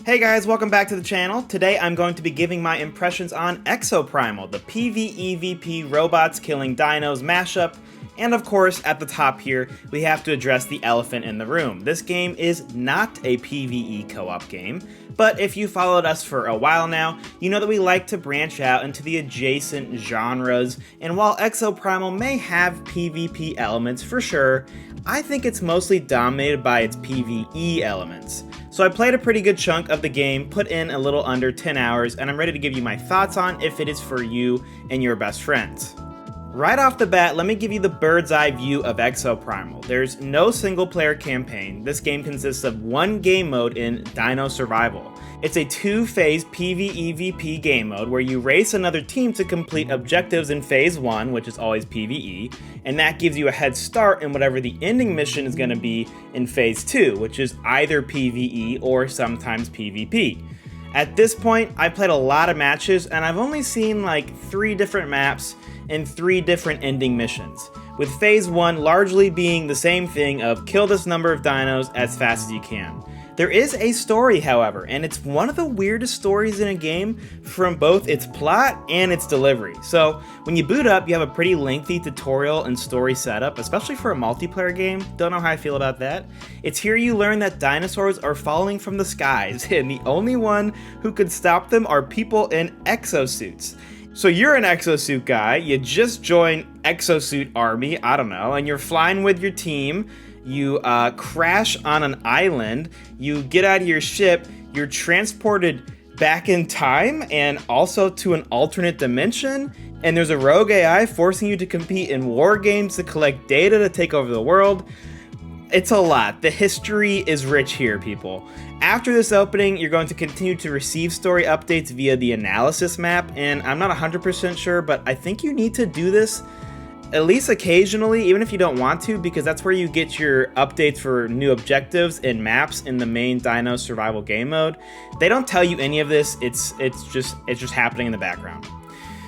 Hey guys, welcome back to the channel. Today I'm going to be giving my impressions on Exo Primal, the PvEVP robots killing dinos mashup. And of course, at the top here, we have to address the elephant in the room. This game is not a PvE co-op game, but if you followed us for a while now, you know that we like to branch out into the adjacent genres, and while Exo Primal may have PvP elements for sure, I think it's mostly dominated by its PvE elements. So I played a pretty good chunk of the game, put in a little under 10 hours, and I'm ready to give you my thoughts on if it is for you and your best friends. Right off the bat, let me give you the bird's eye view of Exo Primal. There's no single player campaign. This game consists of one game mode in Dino Survival. It's a two-phase PvEVP game mode where you race another team to complete objectives in phase 1, which is always PvE, and that gives you a head start in whatever the ending mission is going to be in phase 2, which is either PvE or sometimes PvP. At this point, I played a lot of matches, and I've only seen like 3 different maps and 3 different ending missions, with phase 1 largely being the same thing of kill this number of dinos as fast as you can. There is a story, however, and it's one of the weirdest stories in a game from both its plot and its delivery. So when you boot up, you have a pretty lengthy tutorial and story setup, especially for a multiplayer game. Don't know how I feel about that. It's here you learn that dinosaurs are falling from the skies, and the only one who could stop them are people in exosuits. So you're an exosuit guy, you just joined Exosuit Army, I don't know, and you're flying with your team. You crash on an island, you get out of your ship, you're transported back in time and also to an alternate dimension, and there's a rogue AI forcing you to compete in war games to collect data to take over the world. It's a lot. The history is rich here, people. After this opening, you're going to continue to receive story updates via the analysis map, and I'm not 100% sure, but I think you need to do this at least occasionally, even if you don't want to, because that's where you get your updates for new objectives and maps in the main Dino Survival game mode. They don't tell you any of this. It's just happening in the background.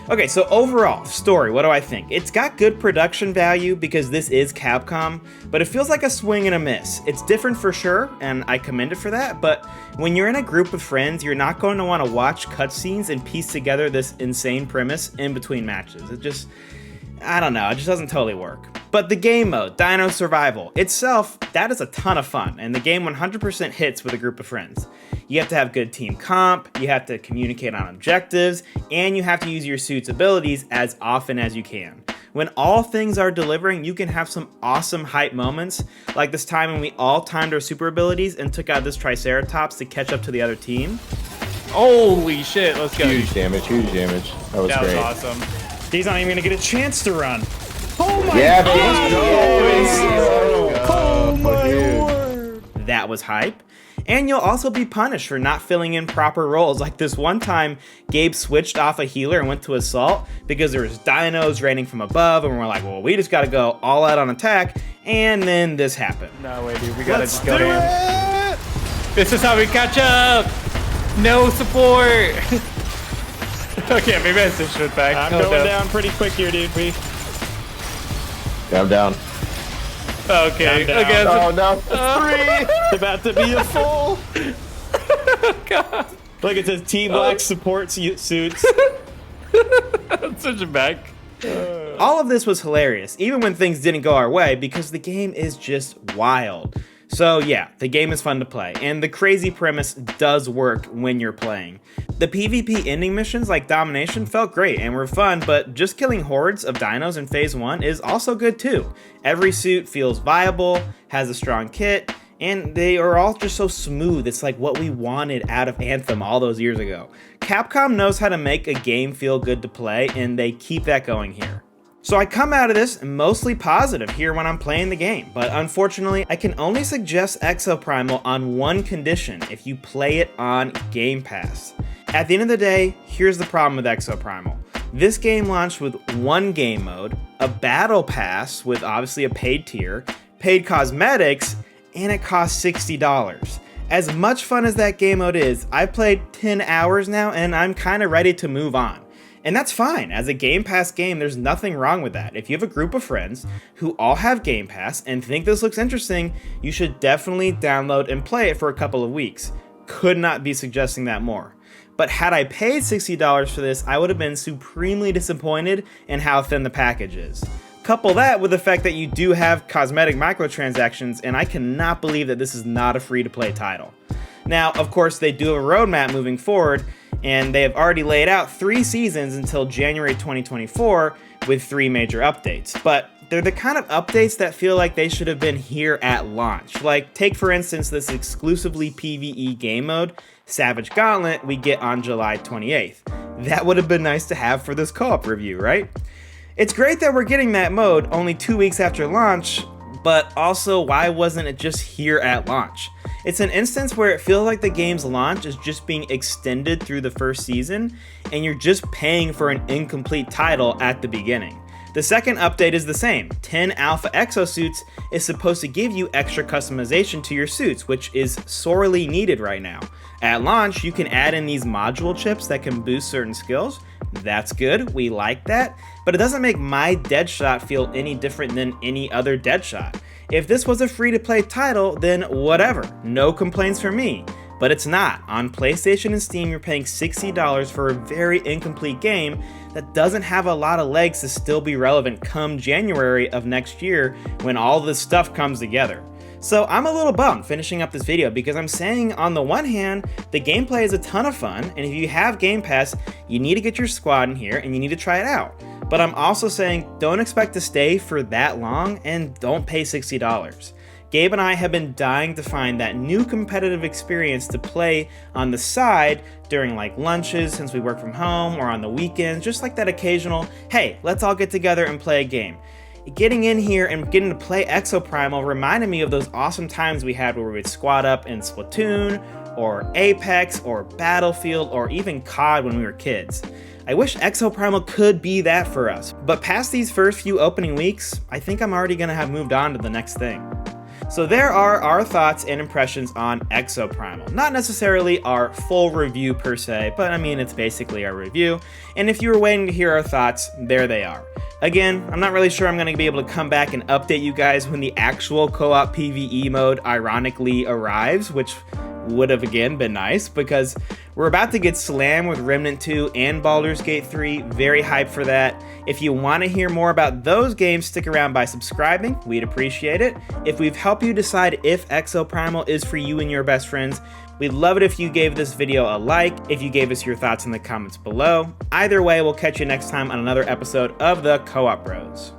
Okay, so overall, story, what do I think? It's got good production value because this is Capcom, but it feels like a swing and a miss. It's different for sure, and I commend it for that, but when you're in a group of friends, you're not going to want to watch cutscenes and piece together this insane premise in between matches. I don't know, it just doesn't totally work. But the game mode, Dino Survival, itself, that is a ton of fun, and the game 100% hits with a group of friends. You have to have good team comp, you have to communicate on objectives, and you have to use your suit's abilities as often as you can. When all things are delivering, you can have some awesome hype moments, like this time when we all timed our super abilities and took out this Triceratops to catch up to the other team. Holy shit, let's go. Huge damage, huge damage. That was great. That was awesome. He's not even gonna get a chance to run. Oh my Yeah, god! Oh my word! That was hype. And you'll also be punished for not filling in proper roles. Like this one time, Gabe switched off a healer and went to assault because there was dinos raining from above, and we're like, well, we just gotta go all out on attack, and then this happened. No way, dude, we gotta just go to him. This is how we catch up! No support! Okay, maybe I switched it back. I'm going down pretty quick here, dude. Yeah, I'm down. Okay, again. Oh no, 3! It's about to be a full. God. Look, it says Team Black support suits. I'm switching back. All of this was hilarious, even when things didn't go our way, because the game is just wild. So yeah, the game is fun to play, and the crazy premise does work when you're playing. The PvP ending missions like Domination felt great and were fun, but just killing hordes of dinos in phase 1 is also good too. Every suit feels viable, has a strong kit, and they are all just so smooth. It's like what we wanted out of Anthem all those years ago. Capcom knows how to make a game feel good to play, and they keep that going here. So I come out of this mostly positive here when I'm playing the game, but unfortunately I can only suggest Exo Primal on one condition: if you play it on Game Pass. At the end of the day, here's the problem with Exo Primal. This game launched with one game mode, a battle pass with obviously a paid tier, paid cosmetics, and it costs $60. As much fun as that game mode is, I've played 10 hours now and I'm kind of ready to move on. And that's fine. As a Game Pass game, there's nothing wrong with that. If you have a group of friends who all have Game Pass and think this looks interesting, you should definitely download and play it for a couple of weeks. could not be suggesting that more. But had I paid $60 for this, I would have been supremely disappointed in how thin the package is. Couple that with the fact that you do have cosmetic microtransactions, and I cannot believe that this is not a free-to-play title. Now, of course, they do have a roadmap moving forward, and they have already laid out 3 seasons until January 2024 with 3 major updates. But they're the kind of updates that feel like they should have been here at launch. Like, take for instance this exclusively PvE game mode, Savage Gauntlet, we get on July 28th. That would have been nice to have for this co-op review, right? It's great that we're getting that mode only 2 weeks after launch, but also why wasn't it just here at launch? It's an instance where it feels like the game's launch is just being extended through the first season, and you're just paying for an incomplete title at the beginning. The second update is the same. 10 alpha exosuits is supposed to give you extra customization to your suits, which is sorely needed right now. At launch, you can add in these module chips that can boost certain skills. That's good, we like that, but it doesn't make my Deadshot feel any different than any other Deadshot. If this was a free-to-play title, then whatever, no complaints from me. But it's not. On PlayStation and Steam, you're paying $60 for a very incomplete game that doesn't have a lot of legs to still be relevant come January of next year when all this stuff comes together. So I'm a little bummed finishing up this video because I'm saying on the one hand, the gameplay is a ton of fun, and if you have Game Pass, you need to get your squad in here and you need to try it out. But I'm also saying don't expect to stay for that long and don't pay $60. Gabe and I have been dying to find that new competitive experience to play on the side during like lunches since we work from home or on the weekends, just like that occasional, hey, let's all get together and play a game. Getting in here and getting to play Exo Primal reminded me of those awesome times we had where we would squad up in Splatoon, or Apex, or Battlefield, or even COD when we were kids. I wish Exo Primal could be that for us, but past these first few opening weeks, I think I'm already gonna have moved on to the next thing. So there are our thoughts and impressions on Exo Primal. Not necessarily our full review per se, but I mean it's basically our review, and if you were waiting to hear our thoughts, there they are. Again, I'm not really sure I'm going to be able to come back and update you guys when the actual co-op PvE mode ironically arrives, which would have again been nice because we're about to get slammed with Remnant 2 and Baldur's Gate 3, very hyped for that. If you want to hear more about those games, stick around by subscribing, we'd appreciate it. If we've helped you decide if Exo Primal is for you and your best friends, we'd love it if you gave this video a like, if you gave us your thoughts in the comments below. Either way, we'll catch you next time on another episode of the Co-op Bros.